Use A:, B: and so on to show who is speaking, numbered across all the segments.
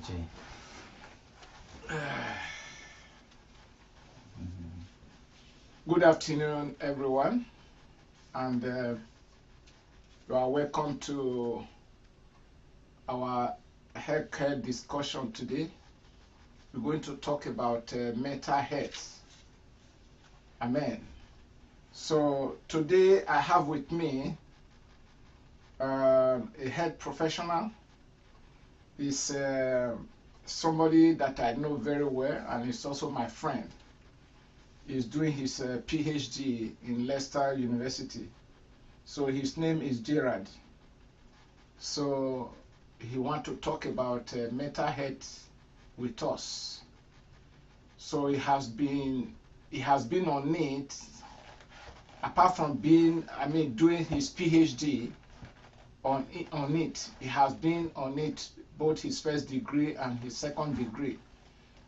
A: Okay.
B: Good afternoon, everyone, and you are welcome to our healthcare discussion today. We're going to talk about mental health. Amen. So today I have with me a health professional. He's somebody that I know very well, and he's also my friend. He's doing his PhD in Leicester University. So his name is Gerald. So he wants to talk about mental health with us. So he has been on it. Apart from doing his PhD on it, he has been on it, both his first degree and his second degree.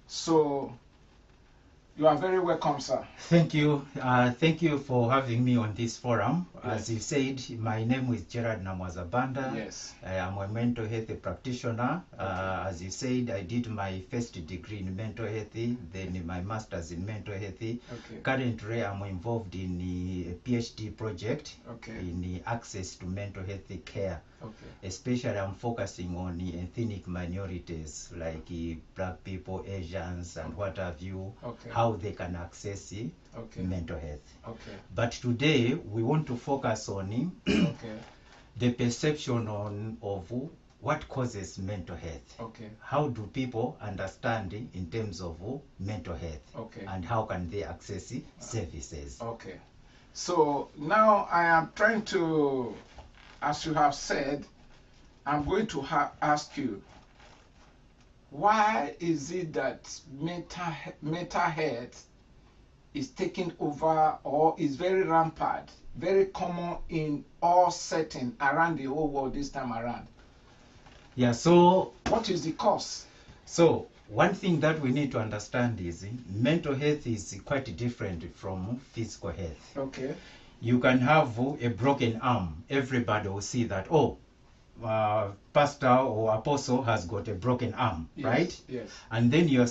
B: So you are very welcome, sir.
A: Thank you. Thank you for having me on this forum.
B: Yes.
A: As you said, my name is Gerald Namwaza Banda.
B: Yes.
A: I am a mental health practitioner. As you said, I did my first degree in mental health, then my master's in mental health.
B: Okay.
A: Currently, I'm involved in a PhD project in access to mental health care.
B: Okay.
A: Especially, I'm focusing on ethnic minorities like Black people, Asians, and what have you.
B: Okay.
A: How they can access mental health.
B: Okay.
A: But today we want to focus on the perception of what causes mental health.
B: Okay.
A: How do people understand in terms of mental health?
B: Okay.
A: And how can they access services?
B: Okay. So now I am trying to, as you have said, I'm going to ask you, why is it that mental health is taking over or is very rampant, very common in all settings around the whole world this time around?
A: Yeah, so
B: what is the cause?
A: So one thing that we need to understand is mental health is quite different from physical health.
B: Okay.
A: You can have a broken arm. Everybody will see that, oh, pastor or apostle has got a broken arm,
B: yes,
A: right?
B: Yes.
A: And then you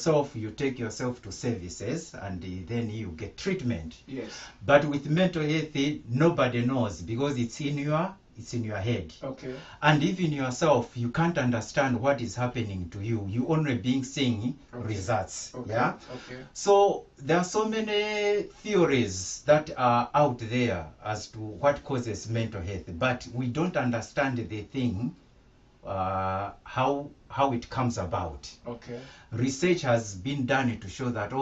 A: take yourself to services and then you get treatment.
B: Yes.
A: But with mental health, nobody knows because it's in your head.
B: Okay.
A: And even yourself, you can't understand what is happening to you. You only being seeing results.
B: Okay.
A: Yeah.
B: Okay.
A: So there are so many theories that are out there as to what causes mental health, but we don't understand the thing, how it comes about.
B: Okay.
A: Research has been done to show that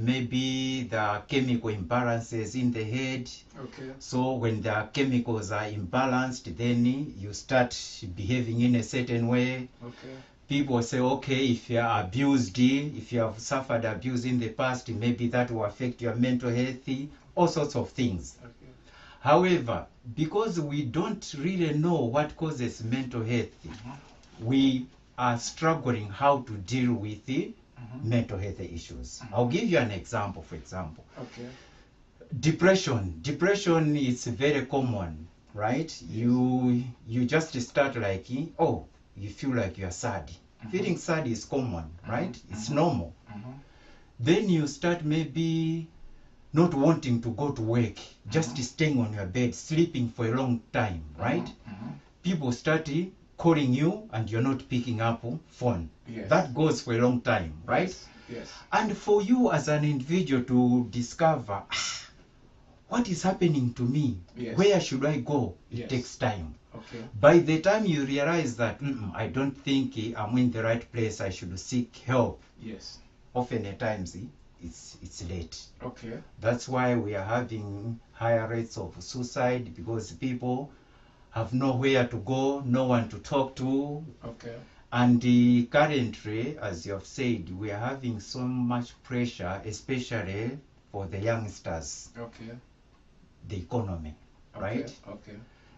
A: maybe there are chemical imbalances in the head.
B: Okay.
A: So when the chemicals are imbalanced, then you start behaving in a certain way.
B: Okay.
A: People say, if you are abused, if you have suffered abuse in the past, maybe that will affect your mental health, all sorts of things.
B: Okay.
A: However, because we don't really know what causes mental health, we are struggling how to deal with the mental health issues. I'll give you an example, for example.
B: Okay.
A: Depression is very common, right? You just start like, you feel like you're sad. Feeling sad is common, right? It's normal. Then you start maybe not wanting to go to work, just staying on your bed, sleeping for a long time, right? People start calling you and you're not picking up phone.
B: Yes.
A: That goes for a long time, right?
B: Yes. Yes.
A: And for you as an individual to discover what is happening to me,
B: yes.
A: Where should I go? It
B: yes.
A: takes time.
B: Okay.
A: By the time you realize that I don't think I'm in the right place, I should seek help.
B: Yes.
A: Often at times it's late.
B: Okay.
A: That's why we are having higher rates of suicide, because people have nowhere to go, no one to talk to.
B: Okay.
A: And currently, as you have said, we are having so much pressure, especially for the youngsters.
B: Okay.
A: The economy, right?
B: Okay.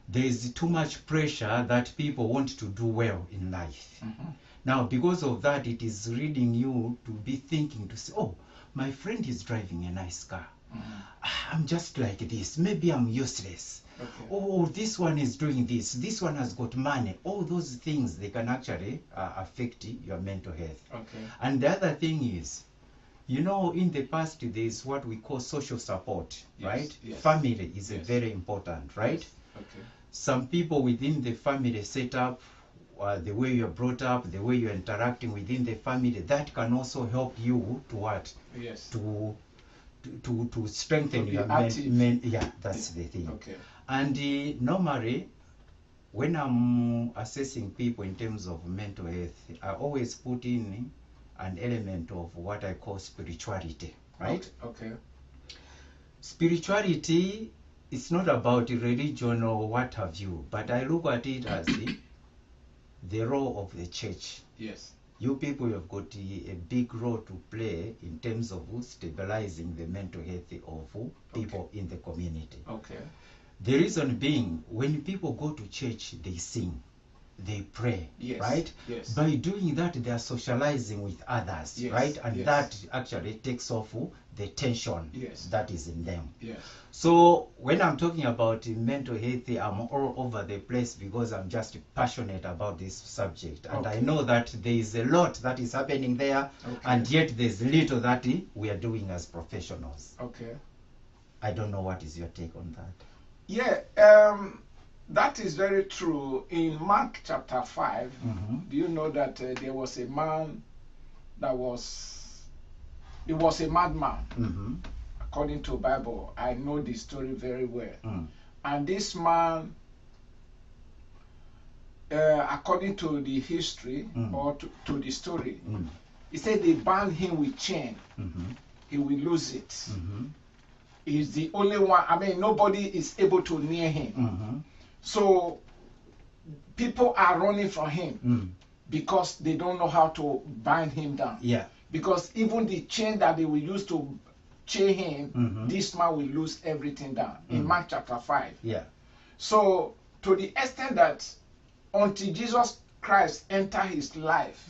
A: There is too much pressure that people want to do well in life. Now, because of that, it is leading you to be thinking to say, my friend is driving a nice car. I'm just like this. Maybe I'm useless.
B: Okay.
A: Oh, this one is doing this one has got money. All those things, they can actually affect your mental health.
B: Okay.
A: And the other thing is, you know, in the past there is what we call social support,
B: Yes,
A: right?
B: yes.
A: Family is
B: Yes.
A: very important, right?
B: Yes. Okay.
A: Some people within the family set up, the way you're brought up, the way you're interacting within the family, that can also help you to what?
B: Yes.
A: To strengthen
B: To be
A: your
B: active.
A: yeah, that's the thing.
B: Okay.
A: And normally, when I'm assessing people in terms of mental health, I always put in an element of what I call spirituality, right?
B: Okay.
A: Spirituality is not about religion or what have you, but I look at it as the role of the church.
B: Yes.
A: You people have got a big role to play in terms of stabilizing the mental health of people in the community.
B: Okay.
A: The reason being, when people go to church, they sing, they pray,
B: Yes.
A: right?
B: Yes.
A: By doing that, they are socializing with others,
B: Yes.
A: right? And
B: Yes.
A: that actually takes off the tension
B: Yes.
A: that is in them.
B: Yes.
A: So when I'm talking about mental health, I'm all over the place because I'm just passionate about this subject. And I
B: Okay.
A: know that there is a lot that is happening there,
B: Okay.
A: and yet there's little that we are doing as professionals.
B: Okay.
A: I don't know, what is your take on that?
B: Yeah. That is very true. In Mark chapter 5, do you know that there was a man that he was a madman, according to Bible. I know the story very well. And this man, according to the history or to the story, he said they bound him with chain. He will lose it. He's the only one. I mean, nobody is able to near him. So people are running from him because they don't know how to bind him down.
A: Yeah.
B: Because even the chain that they will use to chain him, this man will lose everything down. In Mark chapter 5.
A: Yeah.
B: So to the extent that until Jesus Christ entered his life,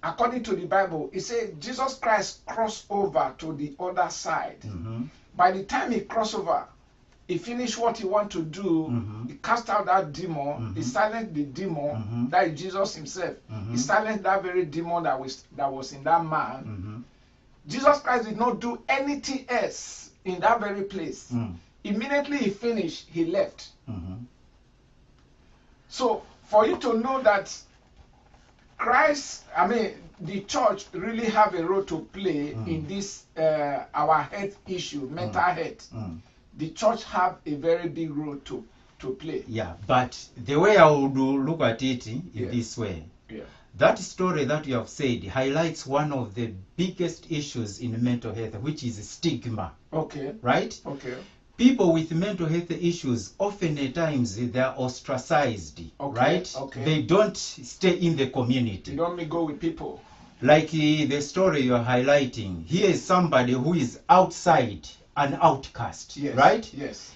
B: according to the Bible, it says Jesus Christ crossed over to the other side. By the time he crossed over, he finished what he wanted to do. He cast out that demon. He silenced the demon. That is Jesus himself. He silenced that very demon that was in that man. Jesus Christ did not do anything else in that very place. Immediately he finished, he left. So for you to know that Christ, I mean, the church really have a role to play in this our health issue, mental health. The church have a very big role to play.
A: Yeah, but the way I would look at it in this way, that story that you have said highlights one of the biggest issues in mental health, which is stigma.
B: Okay.
A: Right?
B: Okay.
A: People with mental health issues, often at times they are ostracized, right?
B: Okay.
A: They don't stay in the community.
B: They don't mingle with people.
A: Like the story you're highlighting, here is somebody who is outside, an outcast,
B: Yes.
A: right?
B: Yes.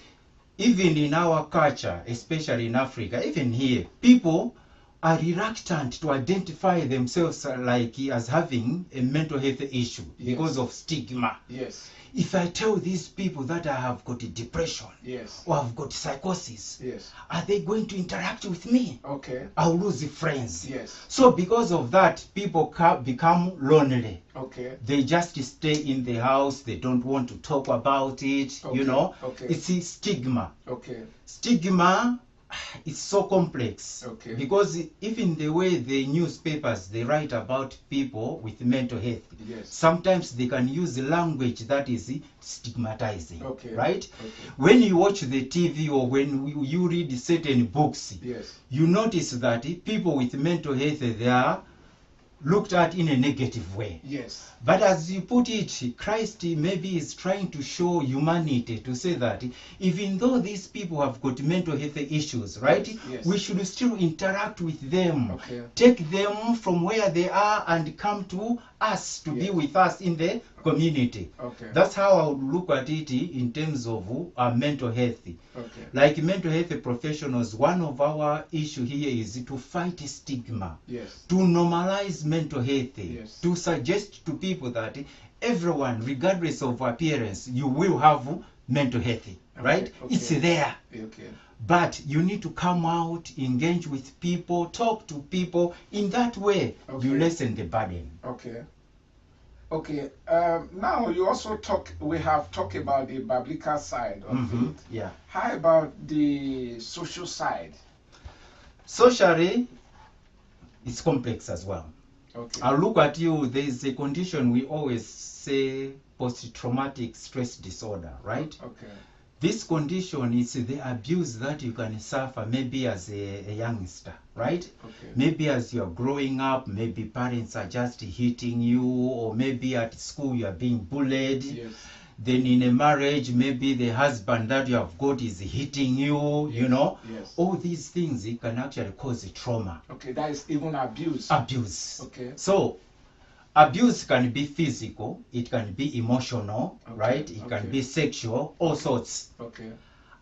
A: Even in our culture, especially in Africa, even here, people are reluctant to identify themselves like as having a mental health issue because of stigma.
B: Yes.
A: If I tell these people that I have got depression or I've got psychosis, are they going to interact with me?
B: Okay.
A: I'll lose friends.
B: Yes.
A: So because of that, people become lonely.
B: Okay.
A: They just stay in the house. They don't want to talk about it.
B: Okay.
A: You know,
B: Okay.
A: it's a stigma.
B: Okay.
A: Stigma is so complex.
B: Okay.
A: Because even the way the newspapers, they write about people with mental health, sometimes they can use language that is stigmatizing.
B: Okay.
A: Right?
B: Okay.
A: When you watch the TV or when you read certain books, you notice that people with mental health, they are looked at in a negative way.
B: Yes.
A: But as you put it, Christ maybe is trying to show humanity to say that even though these people have got mental health issues, right?
B: Yes.
A: We should still interact with them.
B: Okay.
A: Take them from where they are and come to us to be with us in the community.
B: Okay.
A: That's how I would look at it in terms of mental health.
B: Okay.
A: Like mental health professionals, one of our issue here is to fight stigma.
B: Yes.
A: To normalize mental health.
B: Yes.
A: To suggest to people that everyone, regardless of appearance, you will have mental health, right?
B: Okay.
A: It's there.
B: Okay.
A: But you need to come out, engage with people, talk to people. In that way,
B: Okay.
A: you lessen the burden.
B: Okay. Okay. Now you also we have talked about the biblical side of it.
A: Yeah.
B: How about the social side?
A: Socially, it's complex as well.
B: Okay.
A: I'll look at you. There is a condition we always say post-traumatic stress disorder, right?
B: Okay.
A: This condition is the abuse that you can suffer maybe as a youngster, right?
B: Okay.
A: Maybe as you're growing up, maybe parents are just hitting you, or maybe at school you are being bullied.
B: Yes.
A: Then in a marriage, maybe the husband that you have got is hitting you,
B: Yes.
A: you know.
B: Yes.
A: All these things, it can actually cause trauma.
B: Okay, that is even abuse.
A: Abuse.
B: Okay.
A: So, abuse can be physical, it can be emotional,
B: Okay,
A: right? It can be sexual, all sorts.
B: Okay.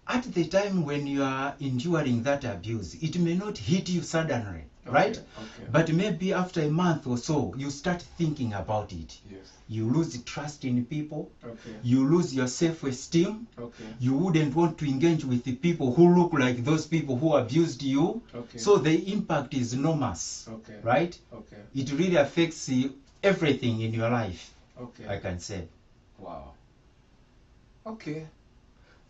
A: At the time when you are enduring that abuse, it may not hit you suddenly, right?
B: Okay.
A: But maybe after a month or so, you start thinking about it.
B: Yes.
A: You lose trust in people.
B: Okay.
A: You lose your self-esteem.
B: Okay.
A: You wouldn't want to engage with the people who look like those people who abused you.
B: Okay.
A: So the impact is enormous,
B: Okay.
A: right?
B: Okay.
A: It really affects everything in your life,
B: Okay.
A: I can say.
B: Wow. Okay.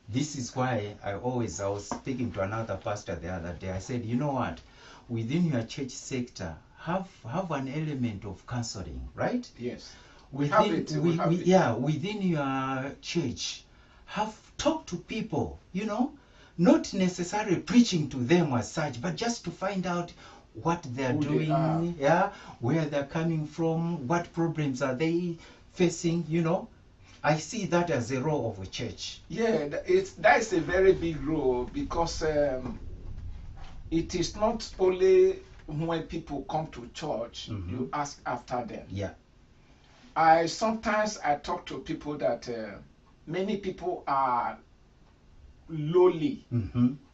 A: This is why I was speaking to another pastor the other day. I said, you know what? Within your church sector, have an element of counseling, right?
B: Yes.
A: Within
B: it.
A: Within your church, talk to people, you know, not necessarily preaching to them as such, but just to find out what they're doing, where they're coming from, what problems are they facing, you know. I see that as a role of a church.
B: Yeah, that is a very big role, because it is not only when people come to church you ask after them.
A: Yeah.
B: Sometimes I talk to people that many people are lowly,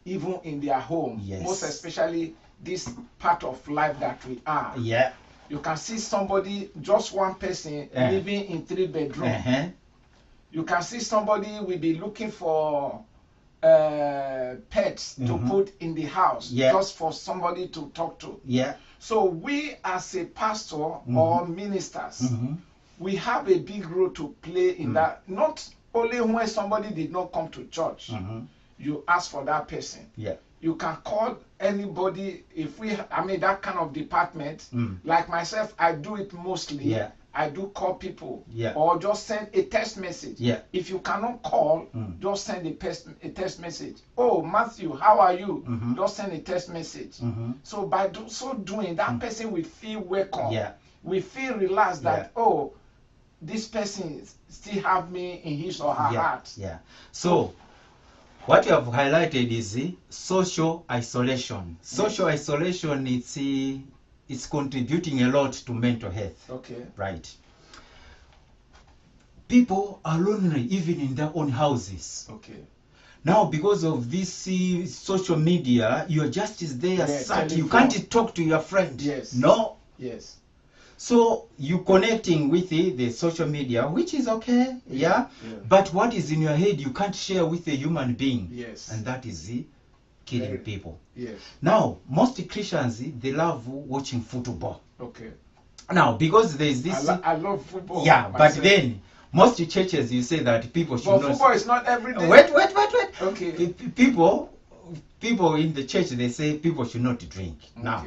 B: even in their home.
A: Yes.
B: Most especially this part of life that we are.
A: Yeah.
B: You can see somebody, just one person, living in 3-bedroom. You can see somebody will be looking for pets to put in the house, just for somebody to talk to.
A: Yeah.
B: So we as a pastor or ministers, we have a big role to play in that. Not only when somebody did not come to church, you ask for that person.
A: Yeah.
B: You can call anybody. If that kind of department, like myself, I do it mostly.
A: Yeah.
B: I do call people,
A: yeah,
B: or just send a text message.
A: Yeah.
B: If you cannot call, just send a text message. Oh, Matthew, how are you? Just send a text message. So by doing, that person will feel welcome.
A: Yeah.
B: We feel relaxed that, oh, this person still have me in his or her heart.
A: Yeah. So what you have highlighted is social isolation. Social isolation, it's contributing a lot to mental health.
B: Okay.
A: Right. People are lonely even in their own houses.
B: Okay.
A: Now, because of this social media, you're just there sat. You can't talk to your friend.
B: Yes.
A: No.
B: Yes.
A: So you connecting with the social media, which is okay, yeah? But what is in your head, you can't share with a human being.
B: Yes.
A: And that is killing people.
B: Yes.
A: Now, most Christians, they love watching football.
B: Okay.
A: Now, because there is this...
B: I love football.
A: Yeah, myself. But then, most churches, you say that people should not...
B: football is not every day.
A: Wait.
B: Okay.
A: People in the church, they say people should not drink. Now,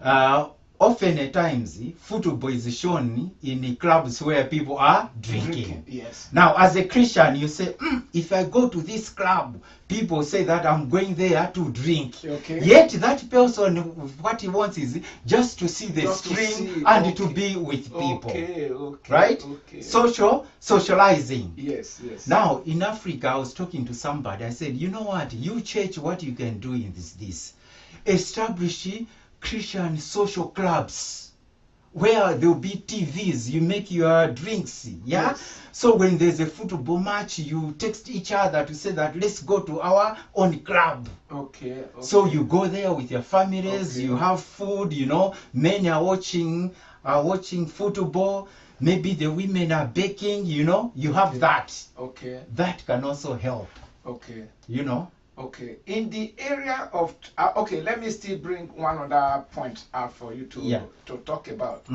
B: okay.
A: Often at times, football is shown in clubs where people are drinking.
B: Yes.
A: Now, as a Christian, you say, if I go to this club, people say that I'm going there to drink.
B: Okay.
A: Yet that person, what he wants is just to see the stream and to be with people.
B: Okay.
A: Right?
B: Okay.
A: Socializing.
B: Yes.
A: Now, in Africa, I was talking to somebody. I said, you know what? You church, what you can do in this. Establish Christian social clubs where there will be TVs, you make your drinks,
B: Yes.
A: So when there's a football match, you text each other to say that let's go to our own club.
B: Okay.
A: So you go there with your families, you have food, men are watching football, Maybe the women are baking, you know, you have that.
B: Okay.
A: That can also help,
B: Okay.
A: you know.
B: Okay. In the area of okay, let me still bring one other point out for you to talk about.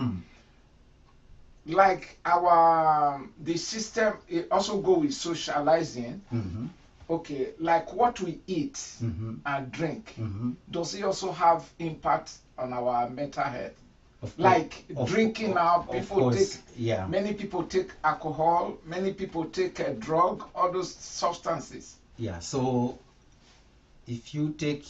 B: Like the system, it also go with socializing. Okay, like what we eat and drink, does it also have impact on our mental health? Like drinking now, people take, many people take alcohol, many people take a drug, all those substances.
A: Yeah, so if you take,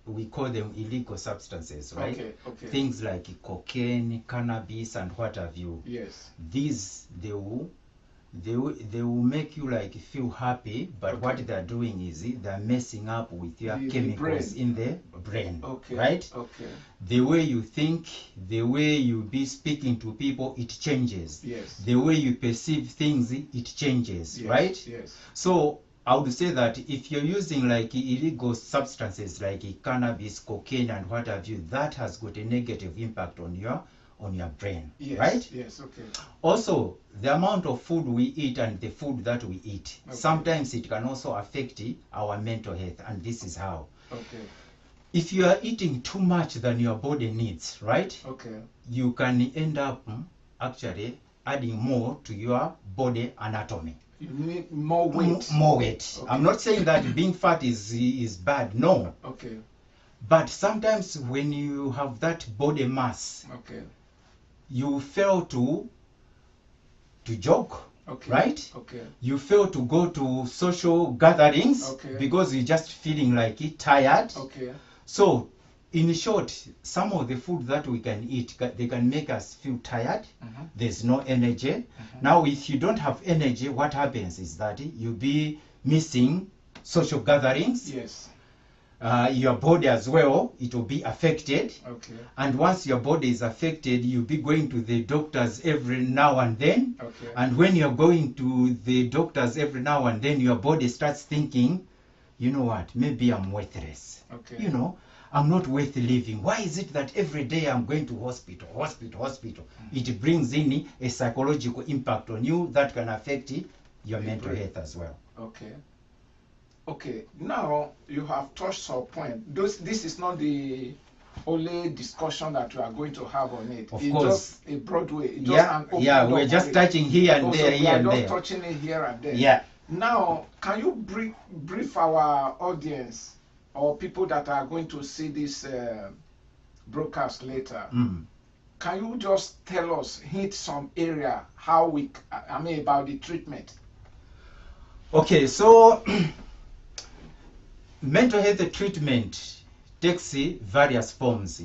A: we call them illegal substances, right?
B: Okay, okay.
A: Things like cocaine, cannabis, and what have you.
B: Yes.
A: These, they will make you like feel happy, but what they're doing is they're messing up with your chemicals in the brain, right?
B: Okay.
A: The way you think, the way you be speaking to people, it changes.
B: Yes.
A: The way you perceive things, it changes, right?
B: Yes.
A: So I would say that if you're using like illegal substances like cannabis, cocaine, and what have you, that has got a negative impact on your brain, right?
B: Yes, okay.
A: Also, the amount of food we eat and the food that we eat, sometimes it can also affect our mental health, and this is how.
B: Okay.
A: If you are eating too much than your body needs, right?
B: Okay.
A: You can end up actually adding more to your body anatomy.
B: You need more weight.
A: More weight. Okay. I'm not saying that being fat is bad, no.
B: Okay.
A: But sometimes when you have that body mass, you fail to jog, right?
B: Okay.
A: You fail to go to social gatherings because you're just feeling like tired.
B: Okay.
A: So, in short, some of the food that we can eat, they can make us feel tired. There's no energy. Now, if you don't have energy, what happens is that you'll be missing social gatherings.
B: Yes.
A: Your body as well, it will be affected.
B: Okay.
A: And once your body is affected, you'll be going to the doctors every now and then.
B: Okay.
A: And when you're going to the doctors every now and then, your body starts thinking, you know what, maybe I'm worthless.
B: Okay.
A: You know, I'm not worth living. Why is it that every day I'm going to hospital? It brings in a psychological impact on you that can affect your mental health as well.
B: Okay. Okay, now you have touched a point. This is not the only discussion that we are going to have on it.
A: Of
B: it's
A: course.
B: Just a broad way. It's just an open
A: we're just touching here and there, here and there.
B: We are just touching it here and there.
A: Yeah.
B: Now, can you brief our audience or people that are going to see this broadcast later? Can you just tell us, hit some area, about the treatment?
A: Okay, so mental health treatment takes various forms.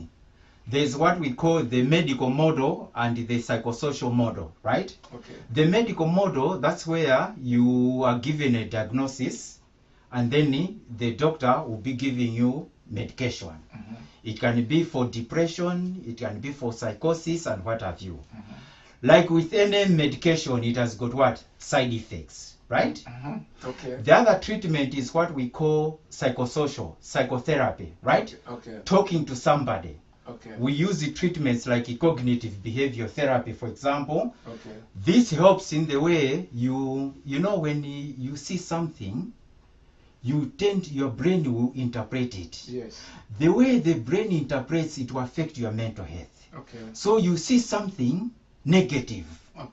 A: There's what we call the medical model and the psychosocial model, right?
B: Okay.
A: The medical model, that's where you are given a diagnosis and then the doctor will be giving you medication. It can be for depression, it can be for psychosis and what have you. Like with any medication, it has got what? Side effects, right?
B: Okay.
A: The other treatment is what we call psychosocial, psychotherapy, right?
B: Okay.
A: Talking to somebody.
B: Okay.
A: We use the treatments like cognitive behavior therapy, for example.
B: Okay.
A: This helps in the way you know, when you see something, your brain will interpret it.
B: Yes.
A: The way the brain interprets it will affect your mental health.
B: Okay.
A: So you see something negative,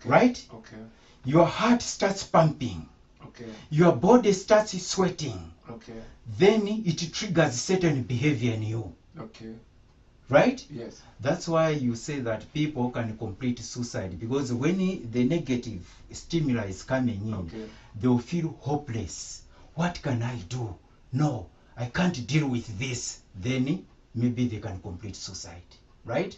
A: right?
B: Okay.
A: Your heart starts pumping.
B: Okay.
A: Your body starts sweating.
B: Okay.
A: Then it triggers certain behavior in you.
B: Okay.
A: Right?
B: Yes.
A: That's why you say that people can complete suicide, because when the negative stimuli is coming in, they'll feel hopeless. What can I do? No, I can't deal with this. Then maybe they can complete suicide, right?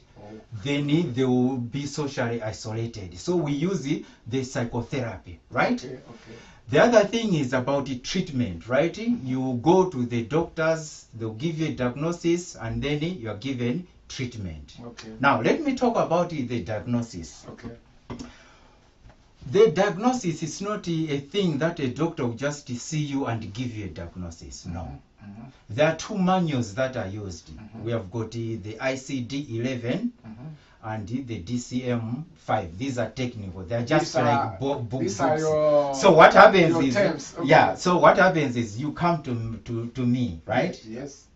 A: Then they will be socially isolated. So we use the psychotherapy, right?
B: Okay.
A: The other thing is about the treatment, right? You go to the doctors, they'll give you a diagnosis, and then you are given treatment.
B: Okay.
A: Now, let me talk about the diagnosis.
B: Okay.
A: The diagnosis is not a thing that a doctor will just see you and give you a diagnosis. No. There are two manuals that are used. We have got the ICD-11 and the DCM-5. These are technical. They're just like books.
B: These are your,
A: so what happens is,
B: terms. Okay.
A: yeah. So what happens is you come to me, right?
B: Yes.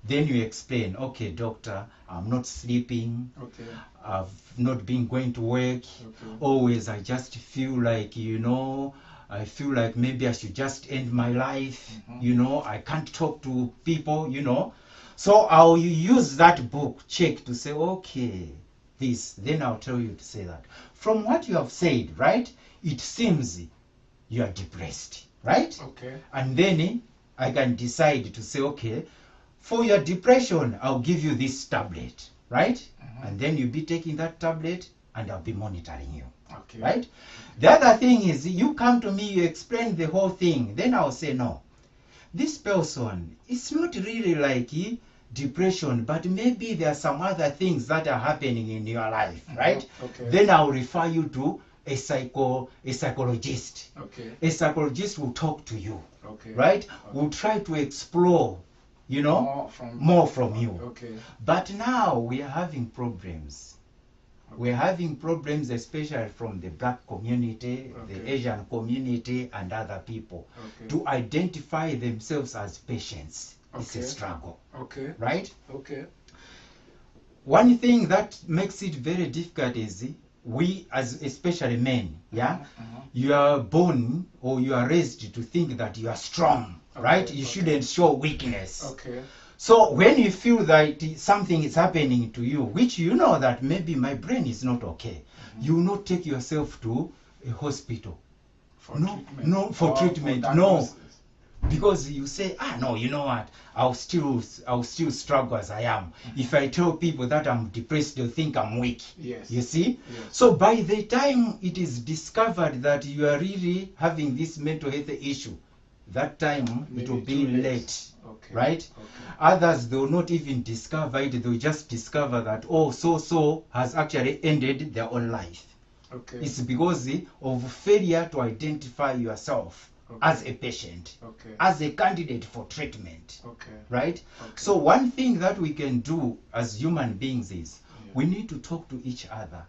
A: Then you explain, okay, doctor, I'm not sleeping.
B: Okay.
A: I've not been going to work.
B: Okay.
A: Always, I just feel like, I feel like maybe I should just end my life. I can't talk to people. So I'll use that book check to say, okay, this. Then I'll tell you to say that. From what you have said, right, it seems you are depressed, right?
B: Okay.
A: And then I can decide to say, okay, for your depression, I'll give you this tablet, right? And then you'll be taking that tablet and I'll be monitoring you.
B: Okay.
A: Right? The other thing is you come to me, you explain the whole thing, then I'll say, no, this person, it's not really like depression, but maybe there are some other things that are happening in your life, right?
B: Okay.
A: Then I'll refer you to a psychologist.
B: Okay.
A: A psychologist will talk to you,
B: Okay.
A: right? We'll try to explore, more from you.
B: Okay.
A: But now we are having problems. We're having problems, especially from the black community, the Asian community, and other people, to identify themselves as patients. It's a struggle.
B: Okay.
A: Right?
B: Okay.
A: One thing that makes it very difficult is we, as especially men, you are born or you are raised to think that you are strong, right? You shouldn't show weakness.
B: Okay.
A: So when you feel that something is happening to you, which you know that maybe my brain is not okay, you will not take yourself to a hospital.
B: For treatment.
A: For treatment. No. Because you say, no, you know what? I'll still struggle as I am. If I tell people that I'm depressed, they'll think I'm weak.
B: Yes.
A: You see?
B: Yes.
A: So by the time it is discovered that you are really having this mental health issue, that time it will be late.
B: Okay.
A: Right?
B: Okay.
A: Others, they will not even discover it. They will just discover that, so has actually ended their own life.
B: Okay.
A: It's because of failure to identify yourself as a patient, as a candidate for treatment.
B: Okay.
A: Right? Okay. So one thing that we can do as human beings is we need to talk to each other.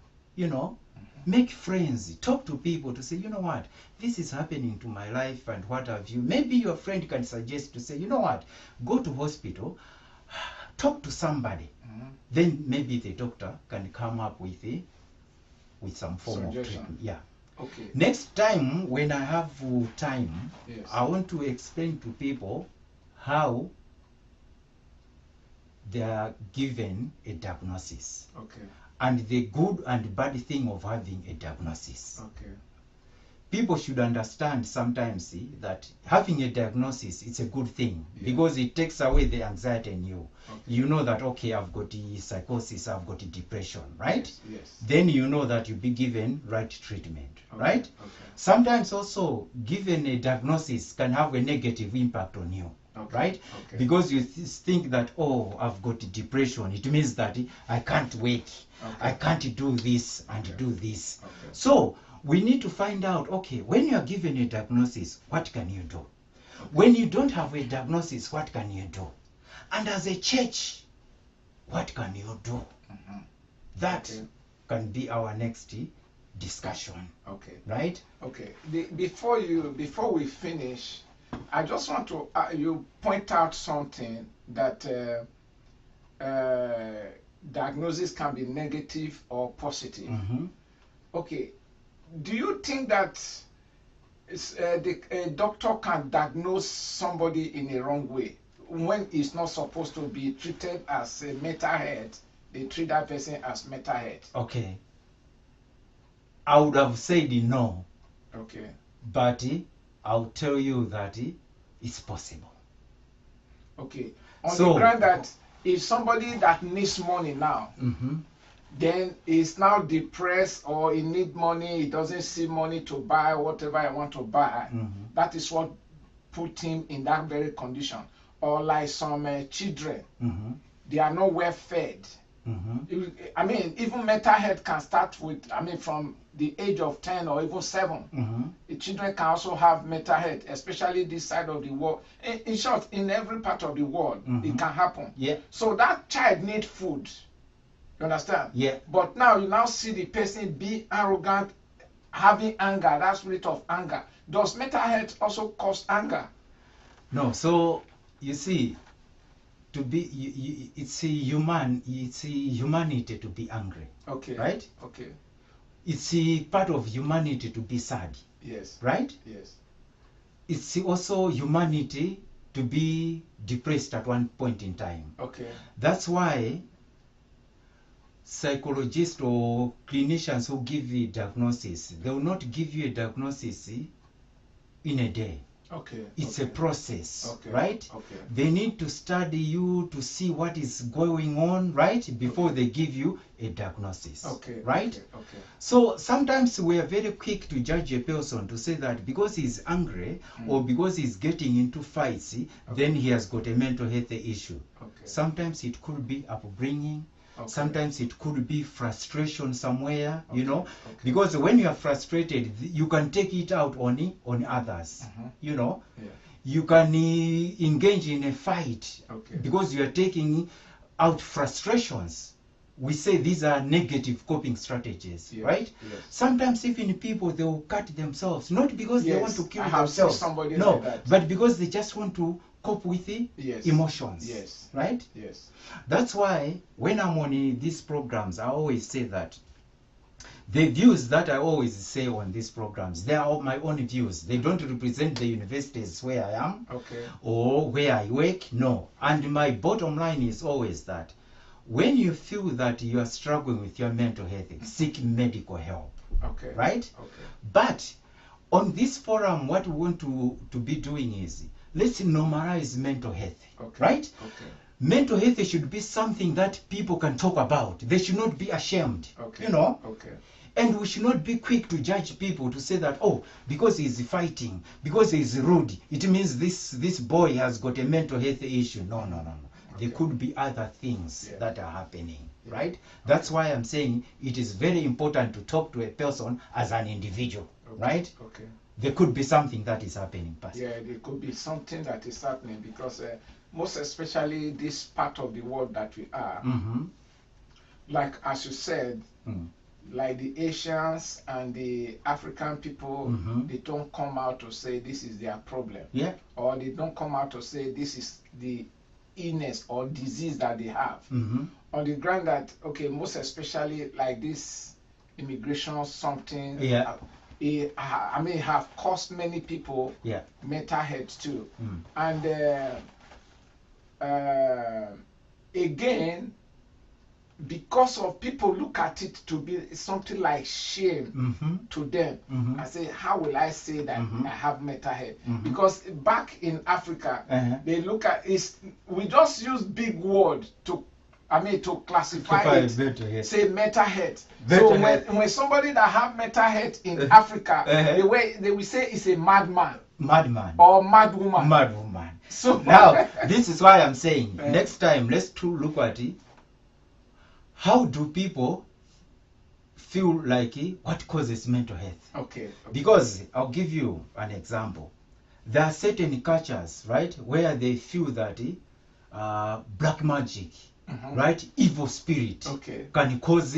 A: Make friends, talk to people to say, you know what, this is happening to my life and what have you. Maybe your friend can suggest to say, you know what, go to hospital, talk to somebody. Then maybe the doctor can come up with some form of treatment. Yeah.
B: Okay.
A: Next time when I have time, I want to explain to people how they are given a diagnosis.
B: Okay. And
A: the good and bad thing of having a diagnosis.
B: Okay.
A: People should understand sometimes that having a diagnosis is a good thing because it takes away the anxiety in you. Okay. You know that, okay, I've got the psychosis, I've got the depression, right?
B: Yes.
A: Then you know that you'll be given right treatment, right? Okay. Sometimes also given a diagnosis can have a negative impact on you. Right? Okay. Because you think that, I've got depression. It means that I can't work. I can't do this and do this. So we need to find out, when you are given a diagnosis, what can you do? When you don't have a diagnosis, what can you do? And as a church, what can you do? That can be our next discussion. Okay. Right? Okay.
B: Before we finish, I just want to you point out something that diagnosis can be negative or positive. Okay, do you think that a doctor can diagnose somebody in a wrong way when it's not supposed to be treated as a mental health? They treat that person as mental health.
A: Okay, I would have said no.
B: Okay,
A: but I'll tell you that it's possible.
B: Okay. On the ground that if somebody that needs money now, then is now depressed or he need money, he doesn't see money to buy whatever I want to buy, that is what put him in that very condition. Or like some children, they are not well fed. I mean, even mental health can start with, I mean, from the age of 10 or even 7. The children can also have mental health, especially this side of the world. In short, in every part of the world, it can happen.
A: Yeah.
B: So that child needs food. You understand?
A: Yeah.
B: But now you now see the person be arrogant, having anger, that spirit of anger. Does mental health also cause anger?
A: No. So you see, to be, it's a humanity to be angry.
B: Okay.
A: Right?
B: Okay.
A: It's a part of humanity to be sad.
B: Yes.
A: Right?
B: Yes.
A: It's also humanity to be depressed at one point in time.
B: Okay.
A: That's why psychologists or clinicians who give you a diagnosis, they will not give you a diagnosis in a day.
B: Okay.
A: It's
B: okay.
A: a process,
B: Okay.
A: right?
B: Okay.
A: They need to study you to see what is going on, right? Before they give you a diagnosis.
B: Okay.
A: Right?
B: Okay. Okay.
A: So sometimes we are very quick to judge a person to say that because he's angry or because he's getting into fights, then he has got a mental health issue.
B: Okay.
A: Sometimes it could be upbringing.
B: Okay.
A: Sometimes it could be frustration somewhere,
B: Okay.
A: you know,
B: Okay.
A: because when you are frustrated, you can take it out on others, you know.
B: Yeah.
A: You can engage in a fight
B: Okay.
A: because you are taking out frustrations. We say these are negative coping strategies,
B: Yes.
A: right?
B: Yes.
A: Sometimes even people, they will cut themselves, not because they
B: Yes,
A: want to kill
B: I have seen
A: themselves,
B: somebody
A: no,
B: like that.
A: but because they just want to cope with the
B: Yes.
A: emotions,
B: Yes.
A: right?
B: Yes.
A: That's why when I'm on these programs, I always say that the views that I always say on these programs, they are my own views. They don't represent the universities where I am
B: Okay.
A: or where I work, no. And my bottom line is always that when you feel that you are struggling with your mental health, seek medical help,
B: Okay.
A: right?
B: Okay.
A: But on this forum, what we want to be doing is, let's normalize mental health,
B: Okay.
A: right?
B: Okay.
A: Mental health should be something that people can talk about. They should not be ashamed,
B: Okay.
A: you know?
B: Okay.
A: And we should not be quick to judge people to say that, oh, because he's fighting, because he's rude, it means this boy has got a mental health issue. No, no, no, no.
B: Okay.
A: There could be other things
B: Yeah.
A: that are happening,
B: Yeah.
A: right? That's why I'm saying it is very important to talk to a person as an individual,
B: Okay.
A: right?
B: Okay.
A: There could be something that is happening, Pastor.
B: Yeah, there could be something that is happening because most especially this part of the world that we are, like as you said, like the Asians and the African people, they don't come out to say this is their problem.
A: Yeah.
B: Or they don't come out to say this is the illness or disease that they have. On the ground that, okay, most especially like this immigration something,
A: Yeah.
B: I mean, have caused many people
A: Yeah.
B: mental health too. And again, because of people look at it to be something like shame to them. I say, how will I say that I have mental health? Because back in Africa, they look at it. We just use big word to, I mean, to classify it.
A: Mental health.
B: Say mental health.
A: Mental
B: So
A: health.
B: when somebody that have mental health in Africa, the way they will say is a madman
A: Madman.
B: or madwoman.
A: Madwoman.
B: So
A: Now, this is why I'm saying, next time, let's look at it. How do people feel like what causes mental health?
B: Okay.
A: Because I'll give you an example. There are certain cultures, right, where they feel that black magic, right, evil spirit
B: Okay.
A: can cause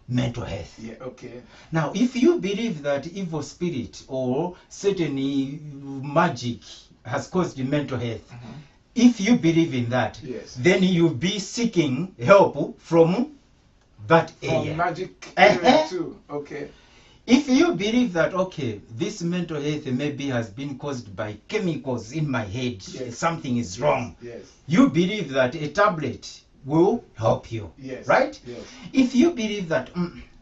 A: mental health.
B: Yeah. Okay.
A: Now, if you believe that evil spirit or certain magic has caused mental health, if you believe in that,
B: Yes.
A: then you'll be seeking help from that
B: From
A: area.
B: magic area too. Okay.
A: If you believe that, okay, this mental health maybe has been caused by chemicals in my head,
B: Yes.
A: something is wrong,
B: Yes.
A: you believe that a tablet will help you,
B: Yes.
A: right?
B: Yes.
A: If you believe that,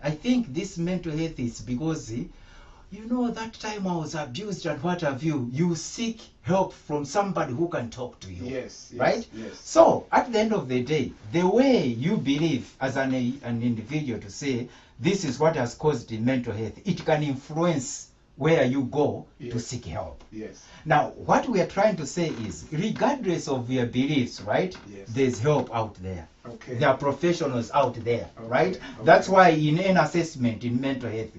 A: I think this mental health is because, you know, that time I was abused and what have you, you seek help from somebody who can talk to you.
B: Yes. Yes.
A: Right?
B: Yes.
A: So, at the end of the day, the way you believe as an individual to say, this is what has caused the mental health, it can influence where you go to
B: Yes.
A: seek help.
B: Yes.
A: Now, what we are trying to say is, regardless of your beliefs, right?
B: Yes.
A: There's help out there.
B: Okay.
A: There are professionals out there,
B: Okay,
A: right?
B: okay.
A: That's why in an assessment in mental health,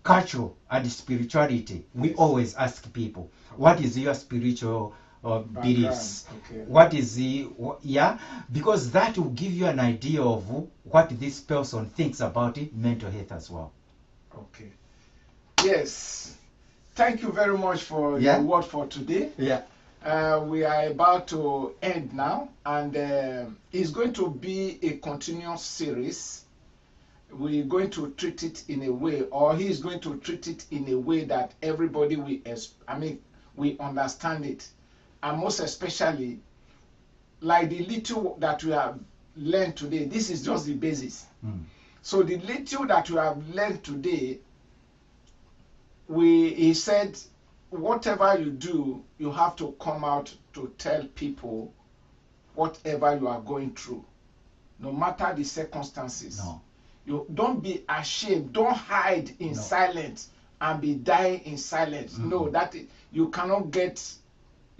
A: culture and spirituality, we
B: Yes.
A: always ask people, what is your spiritual beliefs?
B: Okay.
A: What is the, yeah? Because that will give you an idea of what this person thinks about it, mental health as well.
B: Okay. Yes. Thank you very much for
A: Yeah.
B: your word for today.
A: Yeah.
B: We are about to end now, and it's going to be a continuous series. We're going to treat it in a way, or he is going to treat it in a way that everybody we understand it, and most especially, like the little that we have learned today. This is just the basis. So the little that we have learned today, he said, whatever you do, you have to come out to tell people whatever you are going through, no matter the circumstances.
A: No.
B: You don't be ashamed. Don't hide in
A: No.
B: silence and be dying in silence. No, you cannot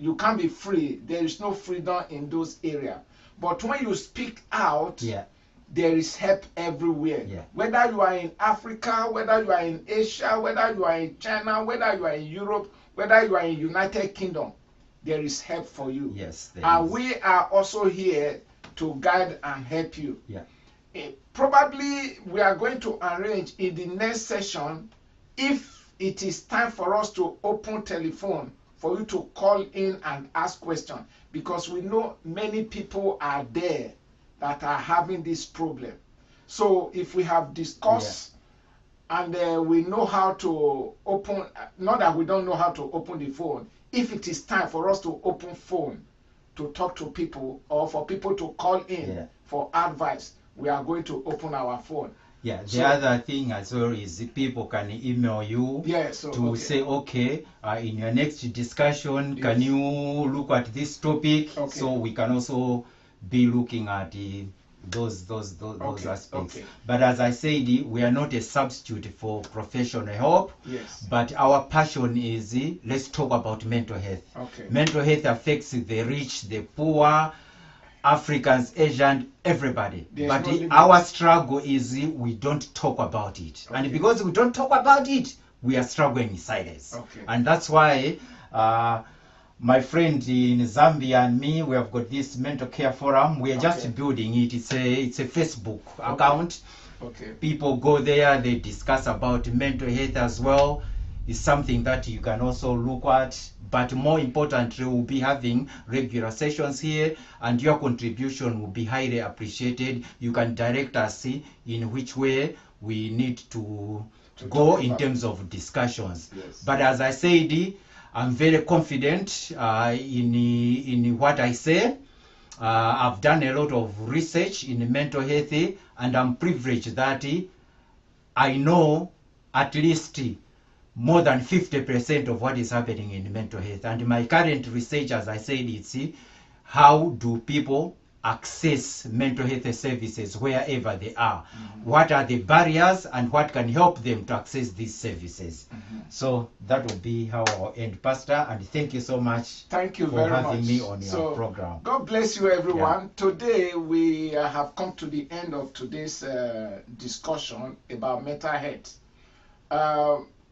B: you can't be free. There is no freedom in those areas. But when you speak out,
A: Yeah.
B: there is help everywhere.
A: Yeah.
B: Whether you are in Africa, whether you are in Asia, whether you are in China, whether you are in Europe, whether you are in United Kingdom, there is help for you.
A: Yes. there
B: And
A: is.
B: we are also here to guide and help you.
A: Yeah.
B: Probably we are going to arrange in the next session, if it is time for us to open telephone for you to call in and ask questions, because we know many people are there that are having this problem. So if we have discussed and we know how to open, not that we don't know how to open the phone, if it is time for us to open phone to talk to people or for people to call in for advice, we are going to open our phone.
A: Yeah, the other thing as well is people can email you to say, okay, in your next discussion, can you look at this topic?
B: Okay.
A: So we can also be looking at those aspects.
B: Okay.
A: But as I said, we are not a substitute for professional help.
B: Yes.
A: But our passion is, let's talk about mental health.
B: Okay.
A: Mental health affects the rich, the poor, Africans, Asians, everybody. But our struggle is we don't talk about it.
B: Okay.
A: And because we don't talk about it, we are struggling in silence.
B: Okay.
A: And that's why my friend in Zambia and me, we have got this mental care forum. We are just building it. It's a Facebook account.
B: Okay.
A: People go there, they discuss about mental health as well. It's something that you can also look at. But more importantly, we'll be having regular sessions here, and your contribution will be highly appreciated. You can direct us in which way we need to go in terms of discussions.
B: Yes.
A: But as I said, I'm very confident in what I say. I've done a lot of research in mental health, and I'm privileged that I know at least more than 50% of what is happening in mental health. And my current research, as I said, it's how do people access mental health services wherever they are? What are the barriers and what can help them to access these services? So that will be how I'll end, Pastor. And thank you so much.
B: Thank you
A: for
B: very
A: having
B: much.
A: me on your program.
B: God bless you, everyone. Today we have come to the end of today's discussion about mental health.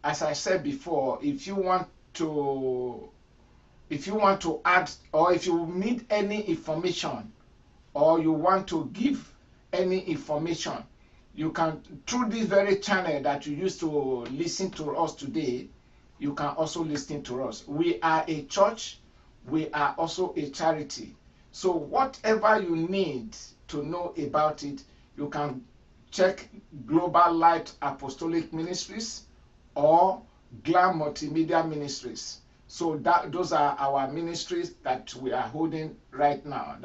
B: As I said before, if you want to add, or if you need any information, or you want to give any information, you can, through this very channel that you used to listen to us today, you can also listen to us. We are a church, we are also a charity. So whatever you need to know about it, you can check Global Light Apostolic Ministries or Glam Multimedia Ministries. So those are our ministries that we are holding right now,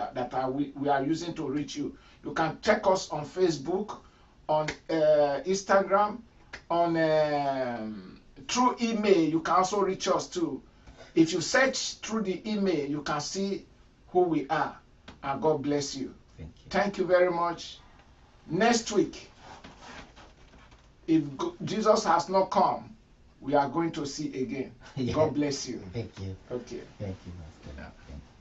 B: we are using to reach you. You can check us on Facebook, on Instagram, on through email. You can also reach us too. If you search through the email, you can see who we are. And God bless you.
A: Thank you.
B: Thank you very much. Next week, if Jesus has not come, we are going to see again.
A: Yeah.
B: God bless you.
A: Thank you.
B: Okay.
A: Thank you, Master.
B: Yeah.
A: Thank you.